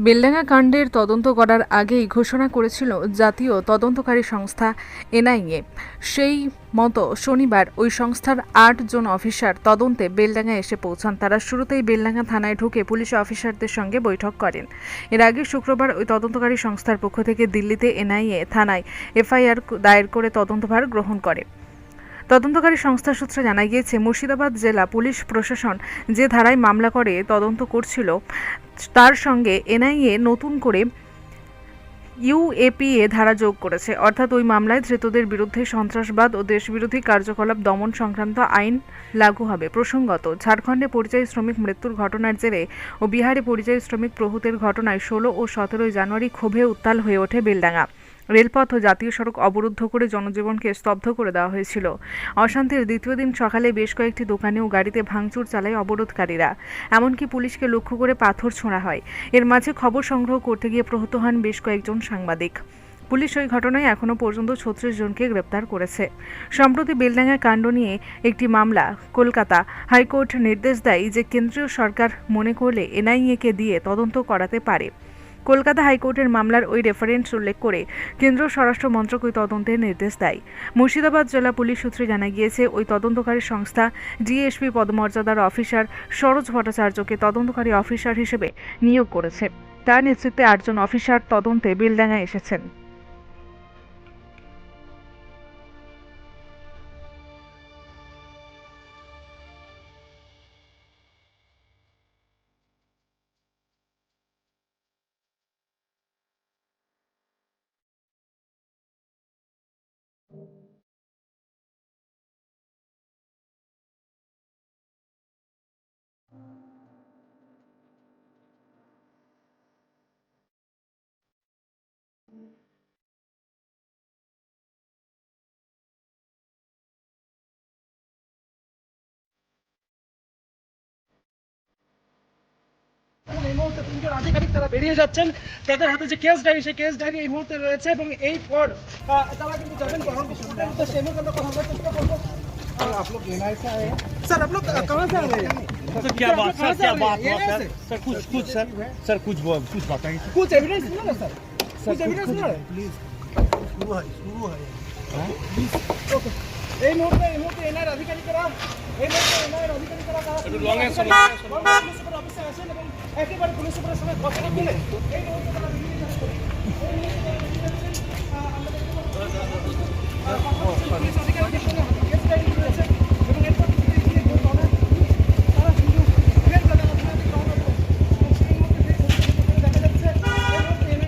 বেলডাঙ্গা কাণ্ডের তদন্ত করার আগেই ঘোষণা করেছিল জাতীয় তদন্তকারী সংস্থা এনআইএ। সেই মতো শনিবার ওই সংস্থার ৮ জন অফিসার তদন্তে বেলডাঙ্গা এসে পৌঁছান। তারা শুরুতেই বেলডাঙ্গা থানায় ঢুকে পুলিশ অফিসারদের সঙ্গে বৈঠক করেন। এর আগে শুক্রবার ওই তদন্তকারী সংস্থার পক্ষ থেকে দিল্লিতে এনআইএ থানায় এফআইআর দায়ের করে তদন্তভার গ্রহণ করে। তদন্তকারী সংস্থা সূত্রে জানা গিয়েছে, মুর্শিদাবাদ জেলা পুলিশ প্রশাসন যে ধারায় মামলা করে তদন্ত করছিল তার সঙ্গে এনআইএ নতুন করে ইউএপিএ ধারা যোগ করেছে। অর্থাৎ ওই মামলায় ধৃতদের বিরুদ্ধে সন্ত্রাসবাদ ও দেশবিরোধী কার্যকলাপ দমন সংক্রান্ত আইন লাগু হবে। প্রসঙ্গত, ঝাড়খণ্ডে পরিযায়ী শ্রমিক মৃত্যুর ঘটনার জেরে ও বিহারে পরিযায়ী শ্রমিক প্রহূতের ঘটনায় 16 ও 17 জানুয়ারি ক্ষোভে উত্তাল হয়ে ওঠে বেলডাঙ্গা। রেলপথ ও জাতীয় সড়ক অবরুদ্ধ করে জনজীবনকে স্তব্ধ করে দেওয়া হয়েছিল। অশান্তির দ্বিতীয় দিন সকালে বেশ কয়েকটি দোকানে ও গাড়িতে ভাঙচুর চালায় অবরোধকারীরা। এমনকি পুলিশকে লক্ষ্য করে পাথর ছোঁড়া হয়। এর মাঝে খবর সংগ্রহ করতে গিয়ে প্রহত হন বেশ কয়েকজন সাংবাদিক। পুলিশ ওই ঘটনায় এখনও পর্যন্ত 36 জনকে গ্রেপ্তার করেছে। সম্প্রতি বেলডাঙ্গা কাণ্ড নিয়ে একটি মামলা কলকাতা হাইকোর্ট নির্দেশ দেয় যে কেন্দ্রীয় সরকার মনে করলে এনআইএকে দিয়ে তদন্ত করাতে পারে। কলকাতা হাইকোর্টের মামলার ওই রেফারেন্স উল্লেখ করে কেন্দ্রীয় স্বরাষ্ট্র মন্ত্রক ওই তদন্তের নির্দেশ দেয়। মুর্শিদাবাদ জেলা পুলিশ সূত্রে জানা গিয়েছে, ওই তদন্তকারী সংস্থা ডিএসপি পদমর্যাদার অফিসার সরোজ ভট্টাচার্যকে তদন্তকারী অফিসার হিসেবে নিয়োগ করেছে। তার নেতৃত্বে 8 জন অফিসার তদন্তে বেলডাঙ্গায় এসেছেন। এই মুহূর্তে 3 জন আধিকারিক তারা বেরিয়ে যাচ্ছেন। তাদের হাতে যে কেস ডায়েরি, সেই কেস ডায়েরি এই মুহূর্তে রয়েছে এবং এই পর তারা কিন্তু যাবেন গ্রহণ করতে। সেই মুহূর্তে আমরা কথা বলার চেষ্টা করবো। आप लोग एनआई से आए हैं सर? आप लोग कहाँ से आ रहे हैं? सर क्या बात हुआ सर? सर कुछ सर कुछ बताइए। कुछ एविडेंस मिला ना सर? कुछ एविडेंस मिला प्लीज शुरू है प्लीज। ओके, এই মুহূর্তে এনআইএর আধিকারিকরা পুলিশ সুপার অফিসে আসেন এবং একেবারে পুলিশ সুপারের সঙ্গে কথা বলে এই মুহূর্তে তারা বেরিয়ে যাচ্ছেন। পুলিশ আধিকারিকের সঙ্গে কেস ডায়েরি রয়েছে।